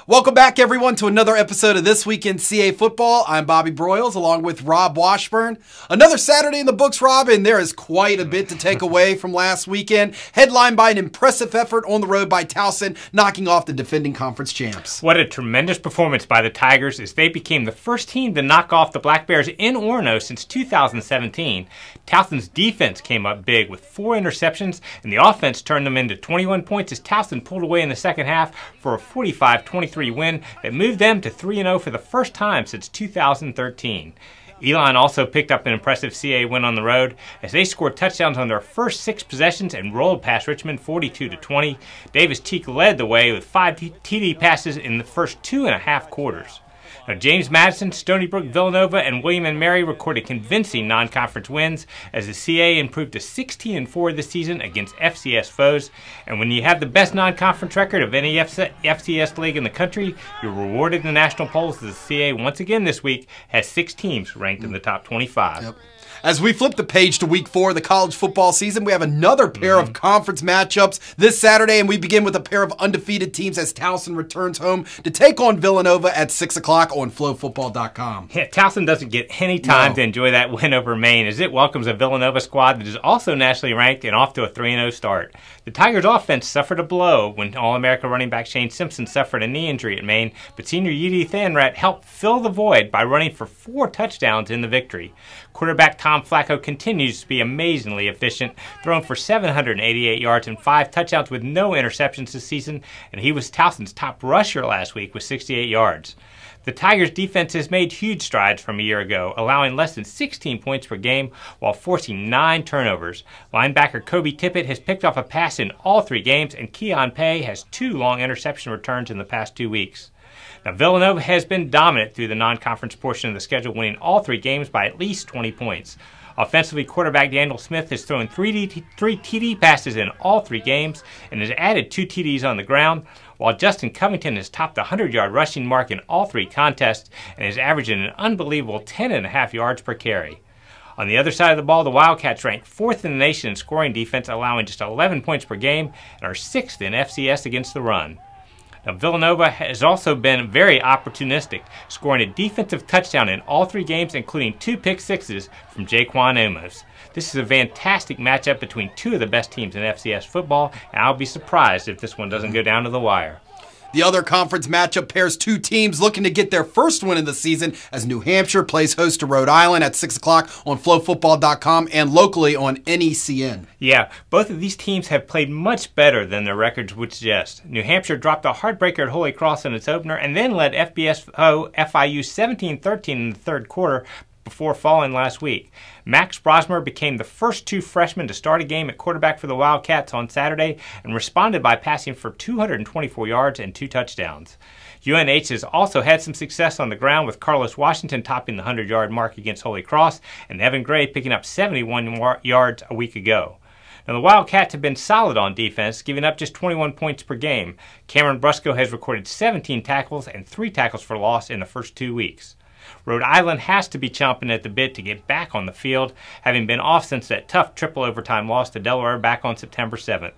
Welcome back, everyone, to another episode of This Week in CA Football. I'm Bobby Broyles, along with Rob Washburn. Another Saturday in the books, Rob, and there is quite a bit to take away from last weekend. Headlined by an impressive effort on the road by Towson, knocking off the defending conference champs. What a tremendous performance by the Tigers as they became the first team to knock off the Black Bears in Orono since 2017. Towson's defense came up big with 4 interceptions, and the offense turned them into 21 points as Towson pulled away in the second half for a 45-23 win that moved them to 3-0 for the first time since 2013. Elon also picked up an impressive CA win on the road as they scored touchdowns on their first 6 possessions and rolled past Richmond 42-20. Davis Cheek led the way with 5 TD passes in the first 2.5 quarters. Now, James Madison, Stony Brook, Villanova, and William & Mary recorded convincing non-conference wins as the CA improved to 16-4 this season against FCS foes. And when you have the best non-conference record of any FCS league in the country, you're rewarded in the national polls as the CA once again this week has 6 teams ranked in the top 25. Yep. As we flip the page to week 4 of the college football season, we have another pair of conference matchups this Saturday, and we begin with a pair of undefeated teams as Towson returns home to take on Villanova at 6 o'clock on FlowFootball.com. Yeah, Towson doesn't get any time to enjoy that win over Maine as it welcomes a Villanova squad that is also nationally ranked and off to a 3-0 start. The Tigers' offense suffered a blow when All-America running back Shane Simpson suffered a knee injury at Maine, but senior UD Thanrat helped fill the void by running for 4 touchdowns in the victory. Quarterback Tom Flacco continues to be amazingly efficient, throwing for 788 yards and 5 touchdowns with no interceptions this season, and he was Towson's top rusher last week with 68 yards. The Tigers' defense has made huge strides from a year ago, allowing less than 16 points per game while forcing 9 turnovers. Linebacker Kobe Tippett has picked off a pass in all 3 games, and Keon Pay has 2 long interception returns in the past 2 weeks. Now, Villanova has been dominant through the non-conference portion of the schedule, winning all 3 games by at least 20 points. Offensively, quarterback Daniel Smith has thrown 3 TD passes in all 3 games and has added 2 TDs on the ground, while Justin Covington has topped the 100-yard rushing mark in all 3 contests and is averaging an unbelievable 10.5 yards per carry. On the other side of the ball, the Wildcats rank 4th in the nation in scoring defense, allowing just 11 points per game, and are 6th in FCS against the run. Now, Villanova has also been very opportunistic, scoring a defensive touchdown in all 3 games, including 2 pick-sixes from Jaquan Amos. This is a fantastic matchup between 2 of the best teams in FCS football, and I'll be surprised if this one doesn't go down to the wire. The other conference matchup pairs 2 teams looking to get their first win of the season as New Hampshire plays host to Rhode Island at 6 o'clock on FlowFootball.com and locally on NECN. Yeah, both of these teams have played much better than their records would suggest. New Hampshire dropped a heartbreaker at Holy Cross in its opener and then led FBS FIU 17-13 in the 3rd quarter before falling last week. Max Brosmer became the first 2 freshmen to start a game at quarterback for the Wildcats on Saturday and responded by passing for 224 yards and 2 touchdowns. UNH has also had some success on the ground with Carlos Washington topping the 100-yard mark against Holy Cross and Evan Gray picking up 71 yards a week ago. Now, the Wildcats have been solid on defense, giving up just 21 points per game. Cameron Brusco has recorded 17 tackles and 3 tackles for loss in the first 2 weeks. Rhode Island has to be chomping at the bit to get back on the field, having been off since that tough triple overtime loss to Delaware back on September 7th.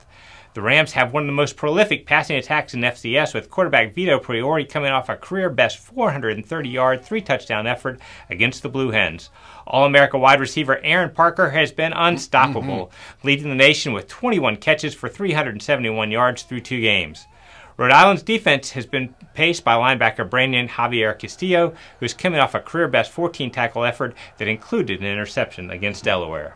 The Rams have one of the most prolific passing attacks in FCS, with quarterback Vito Priori coming off a career-best 430-yard, 3-touchdown effort against the Blue Hens. All-America wide receiver Aaron Parker has been unstoppable, leading the nation with 21 catches for 371 yards through 2 games. Rhode Island's defense has been paced by linebacker Brandon Javier Castillo, who is coming off a career-best 14-tackle effort that included an interception against Delaware.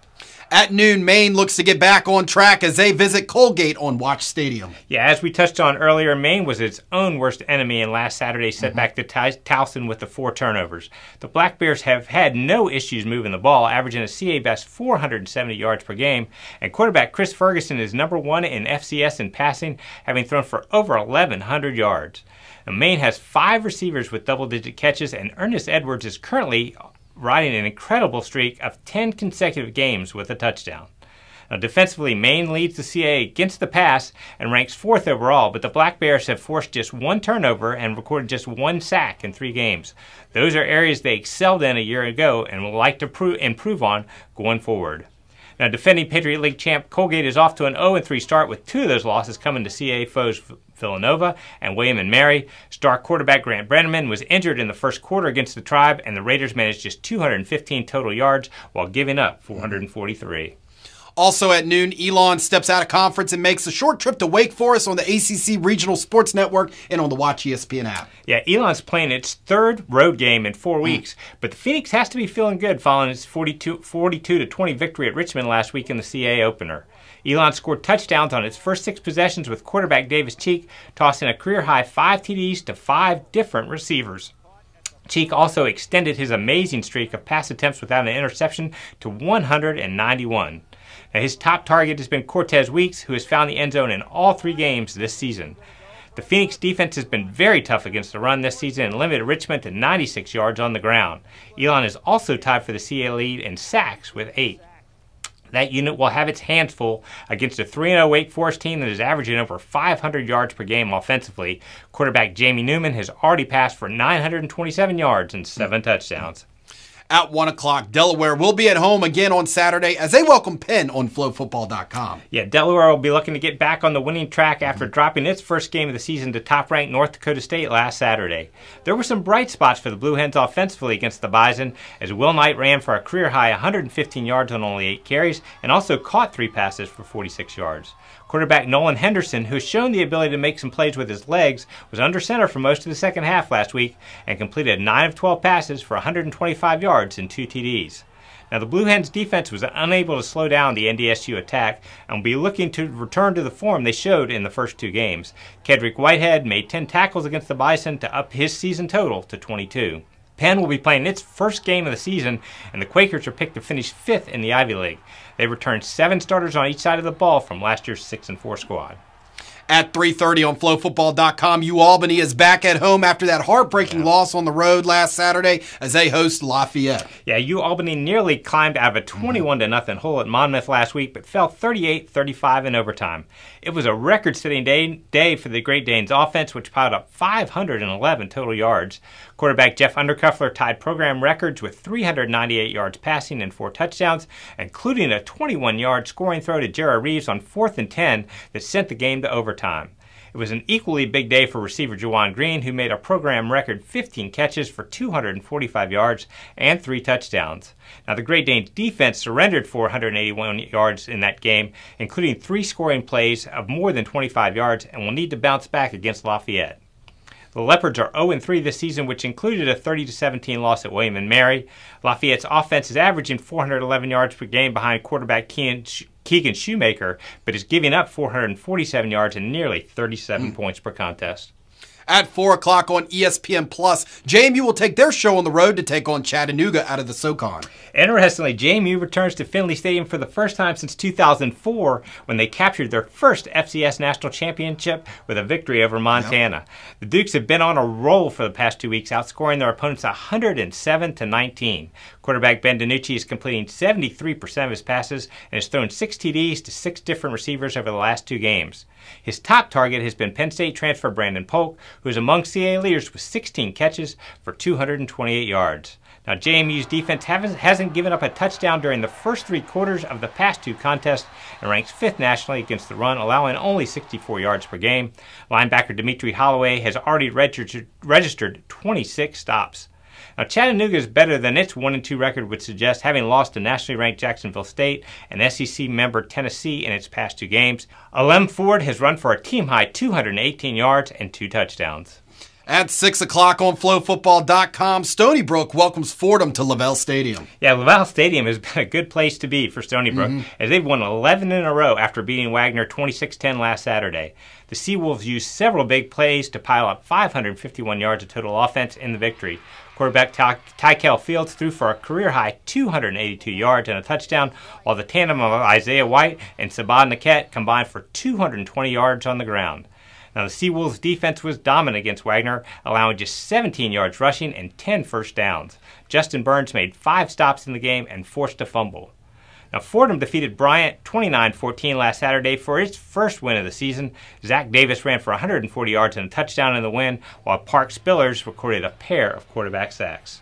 At noon, Maine looks to get back on track as they visit Colgate on Watch Stadium. Yeah, as we touched on earlier, Maine was its own worst enemy in last Saturday's setback to Towson with the 4 turnovers. The Black Bears have had no issues moving the ball, averaging a CA best 470 yards per game, and quarterback Chris Ferguson is number 1 in FCS in passing, having thrown for over 1,100 yards. Now, Maine has 5 receivers with double-digit catches, and Ernest Edwards is currently riding an incredible streak of 10 consecutive games with a touchdown. Now, defensively, Maine leads the CA against the pass and ranks 4th overall, but the Black Bears have forced just 1 turnover and recorded just 1 sack in 3 games. Those are areas they excelled in a year ago and will like to improve on going forward. Now, defending Patriot League champ Colgate is off to an 0-3 start with 2 of those losses coming to CAA foes Villanova and William and Mary. Star quarterback Grant Brenneman was injured in the first quarter against the Tribe, and the Raiders managed just 215 total yards while giving up 443. Also at noon, Elon steps out of conference and makes a short trip to Wake Forest on the ACC Regional Sports Network and on the Watch ESPN app. Yeah, Elon's playing its 3rd road game in 4 weeks, but the Phoenix has to be feeling good following its 42-20 victory at Richmond last week in the CAA opener. Elon scored touchdowns on its first 6 possessions with quarterback Davis Cheek, tossing a career-high 5 TDs to 5 different receivers. Cheek also extended his amazing streak of pass attempts without an interception to 191. Now, his top target has been Cortez Weeks, who has found the end zone in all 3 games this season. The Phoenix defense has been very tough against the run this season and limited Richmond to 96 yards on the ground. Elon is also tied for the CAA lead in sacks with 8. That unit will have its hands full against a 3-0 Wake Forest team that is averaging over 500 yards per game offensively. Quarterback Jamie Newman has already passed for 927 yards and 7 touchdowns. At 1 o'clock, Delaware will be at home again on Saturday as they welcome Penn on FlowFootball.com. Yeah, Delaware will be looking to get back on the winning track after dropping its first game of the season to top-ranked North Dakota State last Saturday. There were some bright spots for the Blue Hens offensively against the Bison, as Will Knight ran for a career-high 115 yards on only 8 carries and also caught 3 passes for 46 yards. Quarterback Nolan Henderson, who has shown the ability to make some plays with his legs, was under center for most of the second half last week and completed 9 of 12 passes for 125 yards and 2 TDs. Now, the Blue Hens defense was unable to slow down the NDSU attack and will be looking to return to the form they showed in the first 2 games. Kedrick Whitehead made 10 tackles against the Bison to up his season total to 22. Penn will be playing its first game of the season, and the Quakers are picked to finish 5th in the Ivy League. They returned 7 starters on each side of the ball from last year's 6-4 squad. At 3:30 on FlowFootball.com, Albany is back at home after that heartbreaking loss on the road last Saturday as they host Lafayette. Yeah, Albany nearly climbed out of a 21-0 hole at Monmouth last week, but fell 38-35 in overtime. It was a record-setting day for the Great Danes offense, which piled up 511 total yards. Quarterback Jeff Undercuffler tied program records with 398 yards passing and 4 touchdowns, including a 21-yard scoring throw to Jarrah Reeves on 4th and 10 that sent the game to overtime. It was an equally big day for receiver Juwan Green, who made a program record 15 catches for 245 yards and 3 touchdowns. Now, the Great Danes defense surrendered 481 yards in that game, including 3 scoring plays of more than 25 yards, and will need to bounce back against Lafayette. The Leopards are 0-3 this season, which included a 30-17 loss at William and Mary. Lafayette's offense is averaging 411 yards per game behind quarterback Keegan Shoemaker, but is giving up 447 yards and nearly 37 points per contest. At 4 o'clock on ESPN+, JMU will take their show on the road to take on Chattanooga out of the SoCon. Interestingly, JMU returns to Finley Stadium for the first time since 2004 when they captured their first FCS National Championship with a victory over Montana. Yep. The Dukes have been on a roll for the past 2 weeks, outscoring their opponents 107-19. Quarterback Ben DiNucci is completing 73% of his passes and has thrown 6 TDs to 6 different receivers over the last 2 games. His top target has been Penn State transfer Brandon Polk, who is among CAA leaders with 16 catches for 228 yards. Now, JMU's defense hasn't given up a touchdown during the first 3 quarters of the past 2 contests and ranks 5th nationally against the run, allowing only 64 yards per game. Linebacker Dimitri Holloway has already registered 26 stops. Now, Chattanooga is better than its 1-2 record would suggest, having lost to nationally ranked Jacksonville State and SEC member Tennessee in its past 2 games. Alem Ford has run for a team-high 218 yards and 2 touchdowns. At 6 o'clock on FlowFootball.com, Stony Brook welcomes Fordham to LaVell Stadium. Yeah, LaVell Stadium has been a good place to be for Stony Brook, as they've won 11 in a row after beating Wagner 26-10 last Saturday. The Seawolves used several big plays to pile up 551 yards of total offense in the victory. Quarterback Tykel Fields threw for a career-high 282 yards and a touchdown, while the tandem of Isaiah White and Sabah Naquette combined for 220 yards on the ground. Now, the Seawolves' defense was dominant against Wagner, allowing just 17 yards rushing and 10 first downs. Justin Burns made 5 stops in the game and forced a fumble. Now, Fordham defeated Bryant 29-14 last Saturday for its first win of the season. Zach Davis ran for 140 yards and a touchdown in the win, while Park Spillers recorded a pair of quarterback sacks.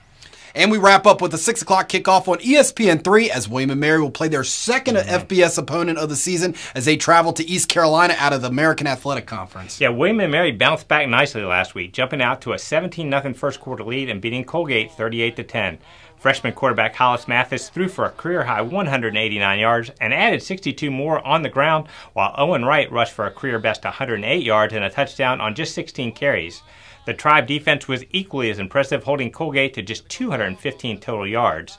And we wrap up with a 6 o'clock kickoff on ESPN3 as William & Mary will play their second FBS opponent of the season as they travel to East Carolina out of the American Athletic Conference. Yeah, William & Mary bounced back nicely last week, jumping out to a 17-0 first quarter lead and beating Colgate 38-10. Freshman quarterback Hollis Mathis threw for a career-high 189 yards and added 62 more on the ground, while Owen Wright rushed for a career-best 108 yards and a touchdown on just 16 carries. The Tribe defense was equally as impressive, holding Colgate to just 215 total yards.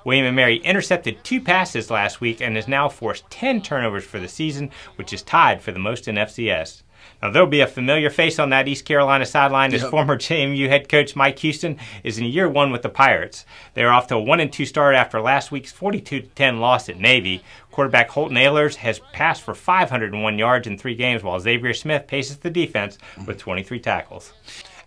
William & Mary intercepted 2 passes last week and has now forced 10 turnovers for the season, which is tied for the most in FCS. Now, there'll be a familiar face on that East Carolina sideline as former JMU head coach Mike Houston is in year 1 with the Pirates. They are off to a 1-2 start after last week's 42-10 loss at Navy. Quarterback Holton Ahlers has passed for 501 yards in 3 games, while Xavier Smith paces the defense with 23 tackles.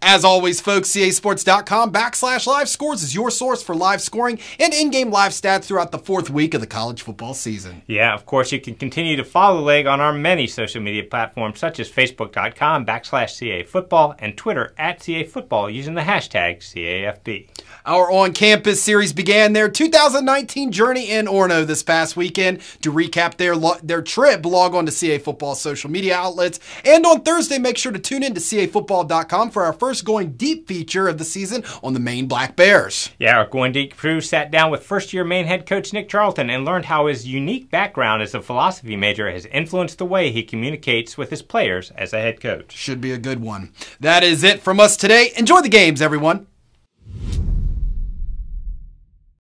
As always, folks, casports.com/live scores is your source for live scoring and in-game live stats throughout the 4th week of the college football season. Yeah, of course, you can continue to follow the league on our many social media platforms such as facebook.com/CA Football and Twitter @CA Football using the hashtag CAFB. Our on-campus series began their 2019 journey in Orono this past weekend. To recap their trip, log on to CA Football's social media outlets. And on Thursday, make sure to tune in to CAFootball.com for our first Going Deep feature of the season on the Maine Black Bears. Yeah, our Going Deep crew sat down with first-year Maine head coach Nick Charlton and learned how his unique background as a philosophy major has influenced the way he communicates with his players as a head coach. Should be a good one. That is it from us today. Enjoy the games, everyone.